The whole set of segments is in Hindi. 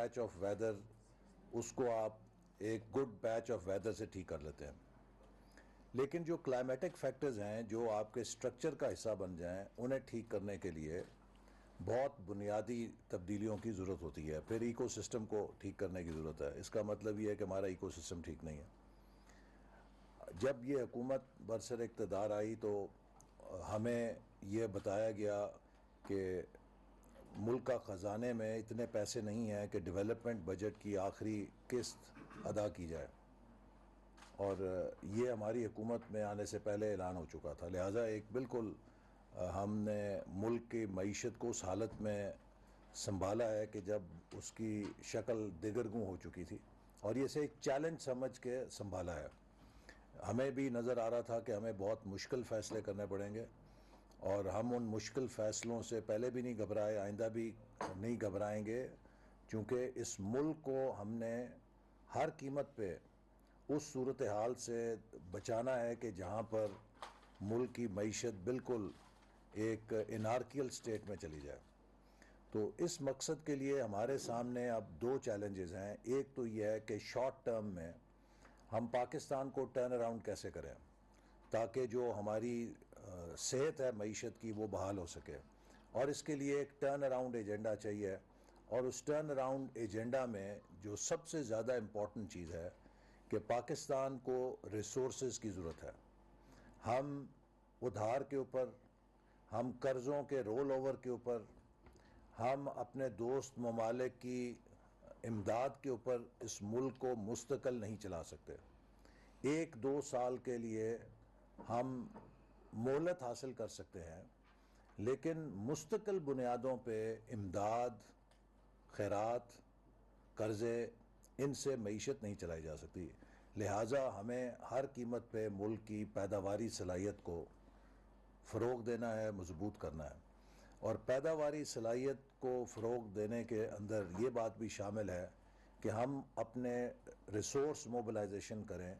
पैच ऑफ वेदर, उसको आप एक गुड पैच ऑफ वेदर से ठीक कर लेते हैं। लेकिन जो क्लाइमेटिक फैक्टर्स हैं जो आपके स्ट्रक्चर का हिस्सा बन जाएं, उन्हें ठीक करने के लिए बहुत बुनियादी तब्दीलियों की ज़रूरत होती है। फिर इकोसिस्टम को ठीक करने की ज़रूरत है। इसका मतलब ये है कि हमारा इकोसिस्टम ठीक नहीं है। जब ये हुकूमत बरसर इक़्तिदार आई तो हमें यह बताया गया कि मुल्क का ख़जाने में इतने पैसे नहीं हैं कि डेवलपमेंट बजट की आखिरी किस्त अदा की जाए, और ये हमारी हुकूमत में आने से पहले ऐलान हो चुका था। लिहाजा एक बिल्कुल हमने मुल्क की मईशत को उस हालत में संभाला है कि जब उसकी शक्ल दिगरगूं हो चुकी थी, और ये से एक चैलेंज समझ के संभाला है। हमें भी नज़र आ रहा था कि हमें बहुत मुश्किल फ़ैसले करने पड़ेंगे, और हम उन मुश्किल फ़ैसलों से पहले भी नहीं घबराए, आइंदा भी नहीं घबराएंगे, क्योंकि इस मुल्क को हमने हर कीमत पे उस सूरत हाल से बचाना है कि जहाँ पर मुल्क की मईशत बिल्कुल एक इनार्कियल स्टेट में चली जाए। तो इस मकसद के लिए हमारे सामने अब दो चैलेंजेस हैं। एक तो यह है कि शॉर्ट टर्म में हम पाकिस्तान को टर्न अराउंड कैसे करें ताकि जो हमारी सेहत है मईशत की वो बहाल हो सके, और इसके लिए एक टर्न अराउंड एजेंडा चाहिए। और उस टर्न अराउंड एजेंडा में जो सबसे ज़्यादा इम्पॉर्टेंट चीज़ है कि पाकिस्तान को रिसोर्सेज की ज़रूरत है। हम उधार के ऊपर, हम कर्ज़ों के रोल ओवर के ऊपर, हम अपने दोस्त ममालिक की इमदाद के ऊपर इस मुल्क को मुस्तकिल नहीं चला सकते। एक दो साल के लिए हम मोहलत हासिल कर सकते हैं, लेकिन मुस्तकिल बुनियादों पे इमदाद, खैरात, कर्ज़े, इनसे मईशत नहीं चलाई जा सकती। लिहाजा हमें हर कीमत पे मुल्क की पैदावारी सलाहियत को फ़रोग़ देना है, मजबूत करना है। और पैदावारी सलाहियत को फ़रोग़ देने के अंदर ये बात भी शामिल है कि हम अपने रिसोर्स मोबिलाइजेशन करें,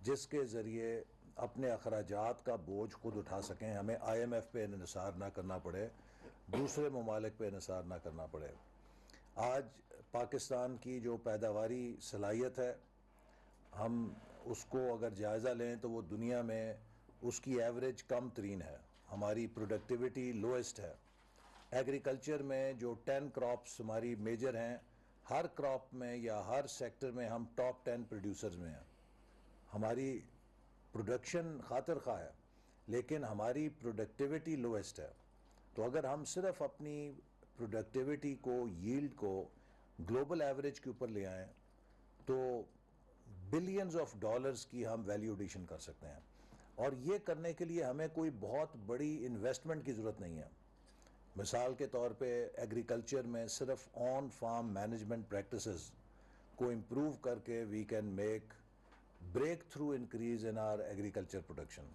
जिसके ज़रिए अपने अखराजात का बोझ खुद उठा सकें। हमें IMF पे इन्हिसार ना करना पड़े, दूसरे ममालिक पे इन्हिसार ना करना पड़े। आज पाकिस्तान की जो पैदावारी सलाहियत है, हम उसको अगर जायज़ा लें तो वो दुनिया में उसकी एवरेज कम तरीन है। हमारी प्रोडक्टिविटी लोएस्ट है। एग्रीकल्चर में जो 10 क्रॉप्स हमारी मेजर हैं, हर क्रॉप में या हर सेक्टर में हम टॉप 10 प्रोड्यूसर्स में हैं। हमारी प्रोडक्शन खातिर खा है, लेकिन हमारी प्रोडक्टिविटी लोएस्ट है। तो अगर हम सिर्फ अपनी प्रोडक्टिविटी को, यील्ड को ग्लोबल एवरेज के ऊपर ले आएँ तो बिलियंस ऑफ डॉलर्स की हम वैल्यू एडिशन कर सकते हैं। और ये करने के लिए हमें कोई बहुत बड़ी इन्वेस्टमेंट की ज़रूरत नहीं है। मिसाल के तौर पे एग्रीकल्चर में सिर्फ ऑन फार्म मैनेजमेंट प्रैक्टिसेस को इम्प्रूव करके we can make breakthrough increase in our agriculture production.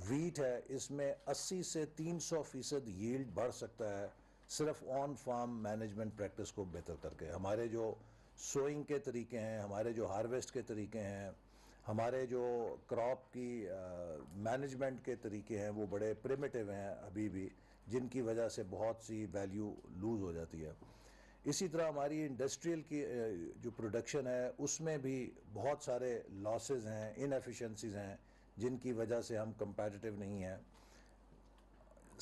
Wheat है, इसमें 80 से 300% यील्ड बढ़ सकता है सिर्फ ऑन फार्म मैनेजमेंट प्रैक्टिस को बेहतर करके। हमारे जो सोइंग के तरीके हैं, हमारे जो हार्वेस्ट के तरीके हैं, हमारे जो क्रॉप की मैनेजमेंट के तरीके हैं, वो बड़े प्रिमिटिव हैं अभी भी, जिनकी वजह से बहुत सी वैल्यू लूज़ हो जाती है। इसी तरह हमारी इंडस्ट्रियल की जो प्रोडक्शन है उसमें भी बहुत सारे लॉसेस हैं, इनएफिशिएंसीज हैं, जिनकी वजह से हम कंपेटिटिव नहीं हैं।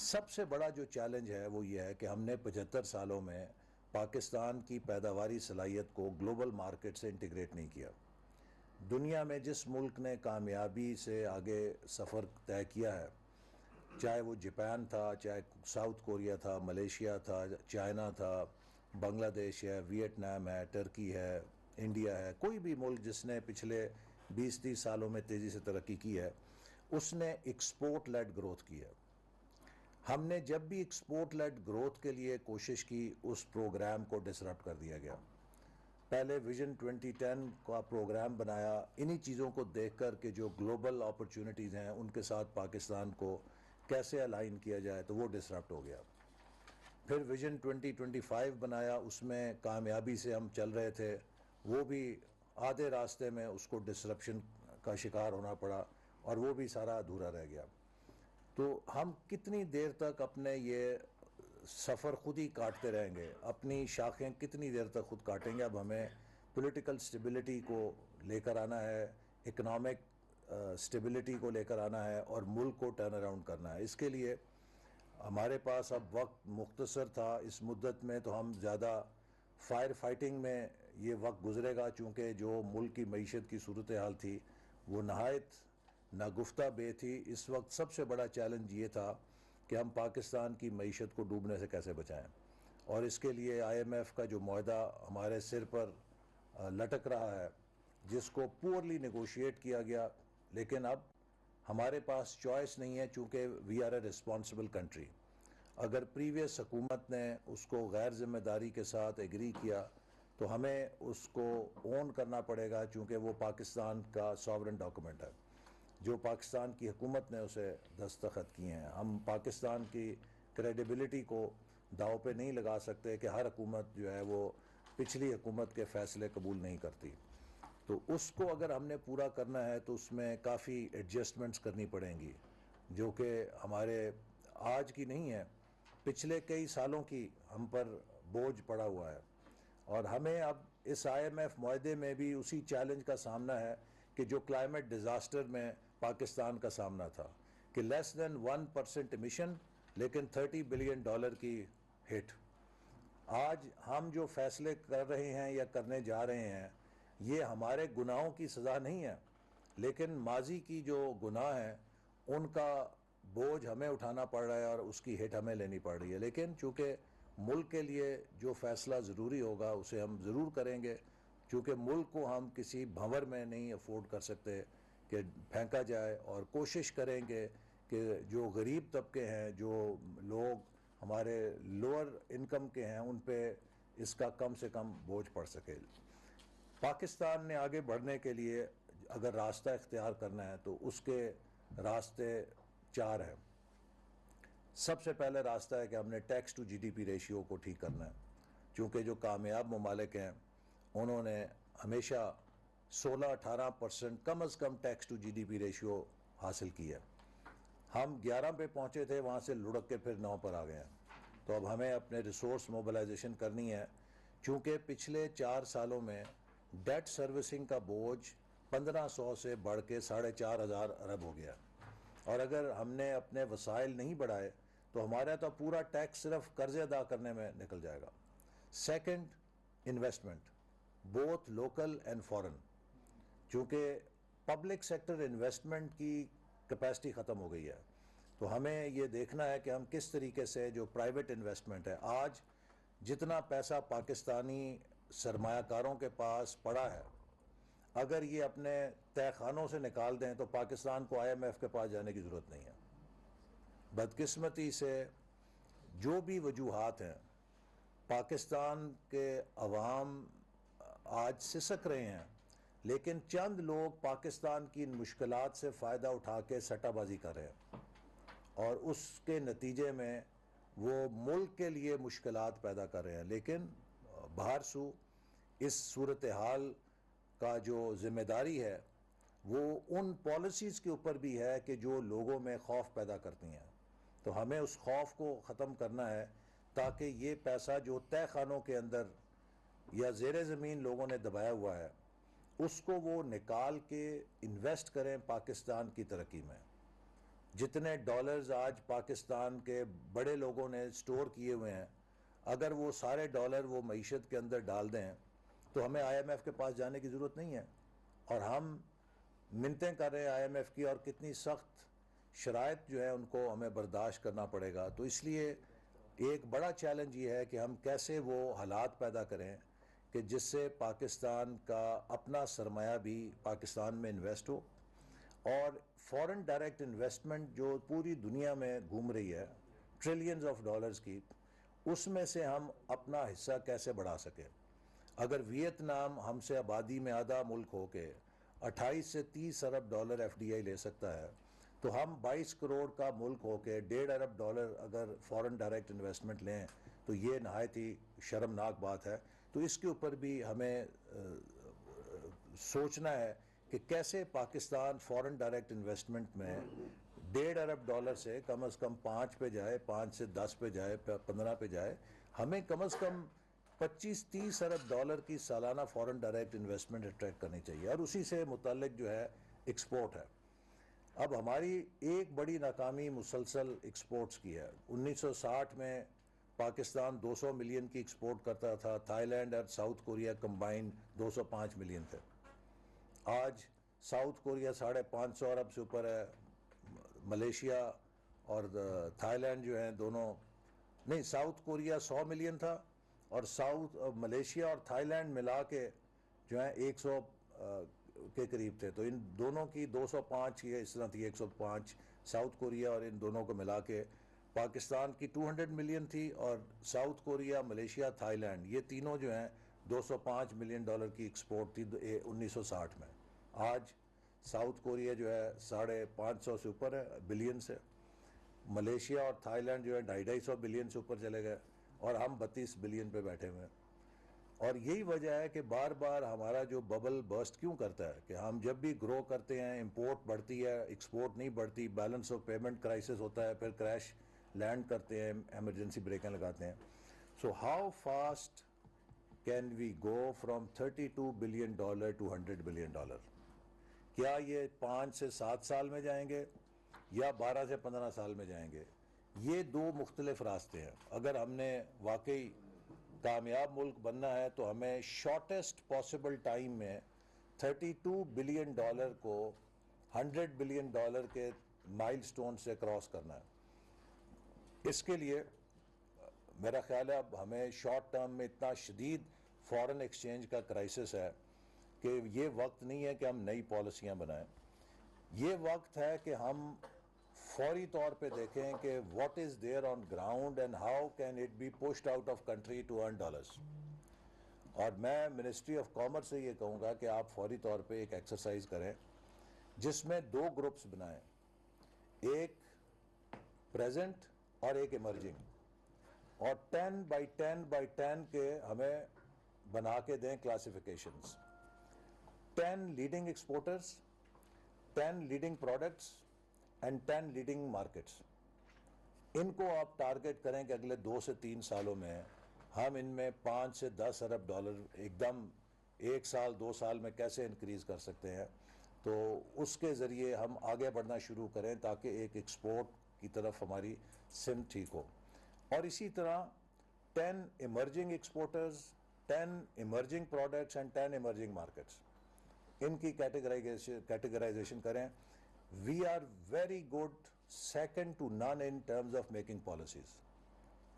सबसे बड़ा जो चैलेंज है वो ये है कि हमने 75 सालों में पाकिस्तान की पैदावारी सलाहियत को ग्लोबल मार्केट से इंटीग्रेट नहीं किया। दुनिया में जिस मुल्क ने कामयाबी से आगे सफ़र तय किया है, चाहे वो जापान था, चाहे साउथ कोरिया था, मलेशिया था, चाइना था, बांग्लादेश है, वियतनाम है, टर्की है, इंडिया है, कोई भी मुल्क जिसने पिछले 20-30 सालों में तेज़ी से तरक्की की है, उसने एक्सपोर्ट लेड ग्रोथ की है। हमने जब भी एक्सपोर्ट लेड ग्रोथ के लिए कोशिश की, उस प्रोग्राम को डिसरप्ट कर दिया गया। पहले विजन 2010 का प्रोग्राम बनाया इन्हीं चीज़ों को देखकर कि जो ग्लोबल अपॉर्चुनिटीज़ हैं उनके साथ पाकिस्तान को कैसे अलाइन किया जाए, तो वो डिसरप्ट हो गया। फिर विजन 2025 बनाया, उसमें कामयाबी से हम चल रहे थे, वो भी आधे रास्ते में उसको डिसरप्शन का शिकार होना पड़ा और वो भी सारा अधूरा रह गया। तो हम कितनी देर तक अपने ये सफ़र खुद ही काटते रहेंगे, अपनी शाखें कितनी देर तक खुद काटेंगे। अब हमें पॉलिटिकल स्टेबिलिटी को लेकर आना है, इकोनॉमिक स्टेबिलिटी को लेकर आना है और मुल्क को टर्न अराउंड करना है। इसके लिए हमारे पास अब वक्त मुख्तसर था। इस मुद्दत में तो हम ज़्यादा फायर फाइटिंग में ये वक्त गुजरेगा, चूँकि जो मुल्क की मईशत की सूरत हाल थी वो नहायत नागुफ्ता बे थी। इस वक्त सबसे बड़ा चैलेंज ये था कि हम पाकिस्तान की मईशत को डूबने से कैसे बचाएं, और इसके लिए IMF का जो मुआहदा हमारे सिर पर लटक रहा है, जिसको पुअरली नेगोशिएट किया गया, लेकिन अब हमारे पास चॉइस नहीं है, चूँकि we are a responsible country. अगर प्रीवियस हुकूमत ने उसको गैर जिम्मेदारी के साथ एग्री किया तो हमें उसको ओन करना पड़ेगा, चूँकि वो पाकिस्तान का सॉवरेन डॉक्यूमेंट है जो पाकिस्तान की हुकूमत ने उसे दस्तखत किए हैं। हम पाकिस्तान की क्रेडिबिलिटी को दाव पे नहीं लगा सकते कि हर हुकूमत जो है वो पिछली हुकूमत के फ़ैसले कबूल नहीं करती। तो उसको अगर हमने पूरा करना है तो उसमें काफ़ी एडजस्टमेंट्स करनी पड़ेंगी, जो कि हमारे आज की नहीं है, पिछले कई सालों की हम पर बोझ पड़ा हुआ है। और हमें अब इस IMF मुआहदे में भी उसी चैलेंज का सामना है कि जो क्लाइमेट डिज़ास्टर में पाकिस्तान का सामना था कि लेस दैन 1% एमिशन, लेकिन $30 बिलियन की हिट। आज हम जो फैसले कर रहे हैं या करने जा रहे हैं, ये हमारे गुनाहों की सज़ा नहीं है, लेकिन माजी की जो गुनाह हैं उनका बोझ हमें उठाना पड़ रहा है और उसकी हिट हमें लेनी पड़ रही है। लेकिन चूँकि मुल्क के लिए जो फ़ैसला ज़रूरी होगा उसे हम ज़रूर करेंगे, चूँकि मुल्क को हम किसी भंवर में नहीं अफोर्ड कर सकते कि फेंका जाए, और कोशिश करेंगे कि जो गरीब तबके हैं, जो लोग हमारे लोअर इनकम के हैं, उन पे इसका कम से कम बोझ पड़ सके। पाकिस्तान ने आगे बढ़ने के लिए अगर रास्ता इख्तियार करना है तो उसके रास्ते 4 हैं। सबसे पहले रास्ता है कि हमने टैक्स टू GDP रेशियो को ठीक करना है, क्योंकि जो कामयाब ममालिक हैं उन्होंने हमेशा 16-18% कम अज़ कम टैक्स टू GDP रेशियो हासिल की है। हम 11 पे पहुँचे थे, वहाँ से लुढ़क के फिर 9 पर आ गए हैं। तो अब हमें अपने रिसोर्स मोबिलाइजेशन करनी है, क्योंकि पिछले 4 सालों में डेट सर्विसिंग का बोझ 1500 से बढ़ के 4,500 अरब हो गया, और अगर हमने अपने वसाइल नहीं बढ़ाए तो हमारा तो पूरा टैक्स सिर्फ कर्जे अदा करने में निकल जाएगा। Second, investment, both local and foreign, चूँकि पब्लिक सेक्टर इन्वेस्टमेंट की कैपेसिटी ख़त्म हो गई है, तो हमें ये देखना है कि हम किस तरीके से जो प्राइवेट इन्वेस्टमेंट है, आज जितना पैसा पाकिस्तानी सरमायाकारों के पास पड़ा है, अगर ये अपने तहखानों से निकाल दें तो पाकिस्तान को IMF के पास जाने की ज़रूरत नहीं है। बदकिस्मती से जो भी वजूहात हैं, पाकिस्तान के अवाम आज सिसक रहे हैं, लेकिन चंद लोग पाकिस्तान की इन मुश्किलात से फ़ायदा उठा के सट्टाबाजी कर रहे हैं, और उसके नतीजे में वो मुल्क के लिए मुश्किलात पैदा कर रहे हैं। लेकिन बाहर सू इस सूरत हाल का जो ज़िम्मेदारी है वो उन पॉलिसीज़ के ऊपर भी है कि जो लोगों में खौफ पैदा करती हैं। तो हमें उस खौफ को ख़त्म करना है, ताकि ये पैसा जो तय खानों के अंदर या ज़ेरे ज़मीन लोगों ने दबाया हुआ है, उसको वो निकाल के इन्वेस्ट करें पाकिस्तान की तरक्की में। जितने डॉलर्स आज पाकिस्तान के बड़े लोगों ने स्टोर किए हुए हैं, अगर वो सारे डॉलर वो मईशत के अंदर डाल दें तो हमें IMF के पास जाने की ज़रूरत नहीं है। और हम मिन्नतें कर रहे हैं IMF की, और कितनी सख्त शराइत जो है उनको हमें बर्दाश्त करना पड़ेगा। तो इसलिए एक बड़ा चैलेंज ये है कि हम कैसे वो हालात पैदा करें कि जिससे पाकिस्तान का अपना सरमाया भी पाकिस्तान में इन्वेस्ट हो, और फॉरेन डायरेक्ट इन्वेस्टमेंट जो पूरी दुनिया में घूम रही है ट्रिलियंस ऑफ डॉलर्स की, उसमें से हम अपना हिस्सा कैसे बढ़ा सकें। अगर वियतनाम हमसे आबादी में आधा मुल्क हो के 28 से 30 अरब डॉलर FDI ले सकता है, तो हम 22 करोड़ का मुल्क हो के 1.5 अरब डॉलर अगर फॉरेन डायरेक्ट इन्वेस्टमेंट लें तो ये नहायत ही शर्मनाक बात है। तो इसके ऊपर भी हमें सोचना है कि कैसे पाकिस्तान फॉरेन डायरेक्ट इन्वेस्टमेंट में $1.5 अरब से कम 5 पे जाए, 5 से 10 पे जाए, 15 पे जाए। हमें कम 25-30 अरब डॉलर की सालाना फॉरेन डायरेक्ट इन्वेस्टमेंट अट्रैक्ट करनी चाहिए, और उसी से मुताल्लिक जो है एक्सपोर्ट है। अब हमारी एक बड़ी नाकामी मुसलसल एक्सपोर्ट्स की है। 1960 में पाकिस्तान 200 मिलियन की एक्सपोर्ट करता था, थाईलैंड और साउथ कोरिया कंबाइंड 205 मिलियन थे। आज साउथ कोरिया 550 अरब से ऊपर है, मलेशिया और थाईलैंड जो हैं दोनों, नहीं, साउथ कोरिया 100 मिलियन था और मलेशिया और थाईलैंड मिला के जो है 100 के करीब थे। तो इन दोनों की 205 की इस तरह थी, 105 साउथ कोरिया और इन दोनों को मिला के पाकिस्तान की 200 मिलियन थी, और साउथ कोरिया, मलेशिया, थाईलैंड ये तीनों जो हैं 205 मिलियन डॉलर की एक्सपोर्ट थी 1960 में। आज साउथ कोरिया जो है 550 से ऊपर है, बिलियन से। मलेशिया और थाईलैंड जो है 250 बिलियन से ऊपर चले गए, और हम 32 बिलियन पे बैठे हुए हैं। और यही वजह है कि बार बार हमारा जो बबल बर्स्ट क्यों करता है कि हम जब भी ग्रो करते हैं इंपोर्ट बढ़ती है, एक्सपोर्ट नहीं बढ़ती, बैलेंस ऑफ पेमेंट क्राइसिस होता है, फिर क्रैश लैंड करते हैं, इमरजेंसी ब्रेकें लगाते हैं। So how fast can we go from $32 billion to $100 billion? क्या ये 5 से 7 साल में जाएंगे या 12 से 15 साल में जाएंगे? ये दो मुख्तलिफ रास्ते हैं। अगर हमने वाकई कामयाब मुल्क बनना है तो हमें शॉर्टेस्ट पॉसिबल टाइम में $32 बिलियन को $100 बिलियन के माइलस्टोन से क्रॉस करना है। इसके लिए मेरा ख्याल है अब हमें शॉर्ट टर्म में इतना शदीद फॉरेन एक्सचेंज का क्राइसिस है कि ये वक्त नहीं है कि हम नई पॉलिसियां बनाएं। ये वक्त है कि हम फौरी तौर पे देखें कि what is there on ground and how can it be pushed out of country to earn dollars. और मैं मिनिस्ट्री ऑफ कॉमर्स से ये कहूँगा कि आप फौरी तौर पे एक एक्सरसाइज करें जिसमें 2 ग्रुप्स बनाएं, एक प्रेजेंट और एक इमर्जिंग, और 10 बाई 10 बाई 10 के हमें बना के दें classifications. 10 leading exporters, 10 leading products and 10 leading markets. इनको आप टारगेट करें कि अगले 2 से 3 सालों में हम इनमें 5 से 10 अरब डॉलर एकदम 1 साल 2 साल में कैसे इंक्रीज कर सकते हैं। तो उसके ज़रिए हम आगे बढ़ना शुरू करें ताकि एक एक्सपोर्ट की तरफ हमारी सिम ठीक हो। और इसी तरह 10 emerging exporters, 10 emerging products and 10 emerging markets, इनकी कैटेगराइजेशन करें। We are very good, second to none in terms of making policies.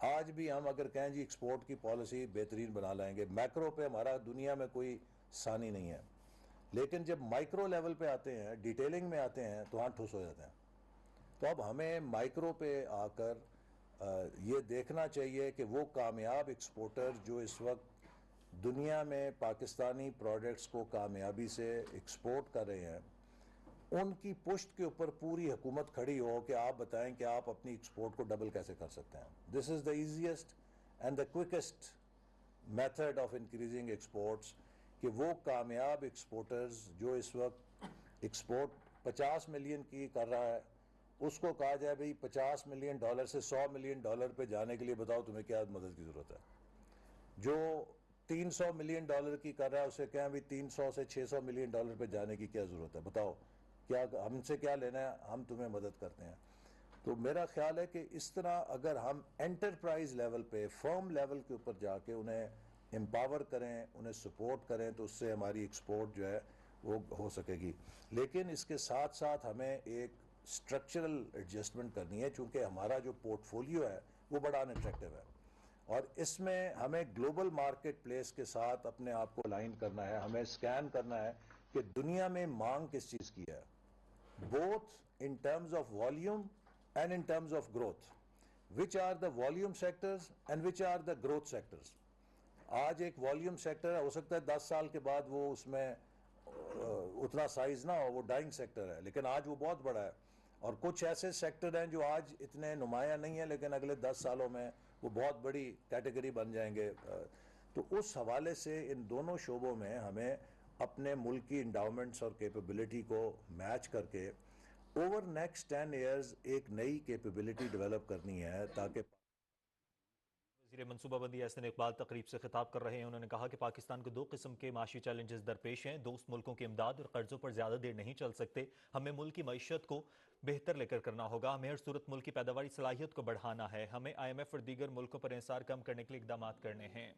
आज भी हम अगर कहें जी एक्सपोर्ट की पॉलिसी बेहतरीन बना लाएंगे, मैक्रो पे हमारा दुनिया में कोई सानी नहीं है, लेकिन जब माइक्रो लेवल पे आते हैं, डिटेलिंग में आते हैं, तो वहाँ ठुस हो जाते हैं। तो अब हमें माइक्रो पे आकर ये देखना चाहिए कि वो कामयाब एक्सपोर्टर जो इस वक्त दुनिया में पाकिस्तानी प्रोडक्ट्स को कामयाबी से एक्सपोर्ट कर रहे हैं, उनकी पुश्त के ऊपर पूरी हुकूमत खड़ी हो कि आप बताएं कि आप अपनी एक्सपोर्ट को डबल कैसे कर सकते हैं। This is the easiest and the quickest method of increasing exports, कि वो कामयाब एक्सपोर्टर्स जो इस वक्त एक्सपोर्ट 50 मिलियन की कर रहा है, उसको कहा जाए भाई $50 मिलियन से $100 मिलियन पे जाने के लिए बताओ तुम्हें क्या मदद की ज़रूरत है। जो $300 मिलियन की कर रहा है उसे कहें भाई 300 से $600 मिलियन पे जाने की क्या ज़रूरत है, बताओ क्या हमसे क्या लेना है, हम तुम्हें मदद करते हैं। तो मेरा ख्याल है कि इस तरह अगर हम एंटरप्राइज लेवल पे, फर्म लेवल के ऊपर जाके उन्हें एम्पावर करें, उन्हें सपोर्ट करें, तो उससे हमारी एक्सपोर्ट जो है वो हो सकेगी। लेकिन इसके साथ साथ हमें एक स्ट्रक्चरल एडजस्टमेंट करनी है, चूँकि हमारा जो पोर्टफोलियो है वो बड़ा अनअट्रैक्टिव है, और इसमें हमें ग्लोबल मार्केट प्लेस के साथ अपने आप को अलाइन करना है। हमें स्कैन करना है कि दुनिया में मांग किस चीज़ की है, both in terms of volume and in terms of growth. Which are the volume sectors and which are the growth sectors? आज एक वॉल्यूम सेक्टर है, हो सकता है 10 साल के बाद वो उसमें उतना साइज ना हो, वो डाइंग सेक्टर है, लेकिन आज वो बहुत बड़ा है। और कुछ ऐसे सेक्टर हैं जो आज इतने नुमाया नहीं है, लेकिन अगले 10 सालों में वो बहुत बड़ी कैटेगरी बन जाएंगे। तो उस हवाले से इन दोनों शोबों में हमें अपने मुल्क की इंडाउमेंट्स और कैपेबिलिटी को मैच करके ओवर नेक्स्ट 10 ईयर्स एक नई कैपेबिलिटी डेवलप करनी है ताकि वज़ीर मनसूबाबंदी एहसन इकबाल तकरीब से खिताब कर रहे हैं। उन्होंने कहा कि पाकिस्तान को 2 किस्म के माशी चैलेंजेस दरपेश हैं। दोस्त मुल्कों की इमदाद और कर्जों पर ज्यादा देर नहीं चल सकते। हमें मुल्क की मईशत को बेहतर लेकर करना होगा। हमें हर सूरत मुल्क की पैदावारी सलाहियत को बढ़ाना है। हमें IMF और दीगर मुल्कों पर इंसार कम करने के लिए इकदाम करने हैं।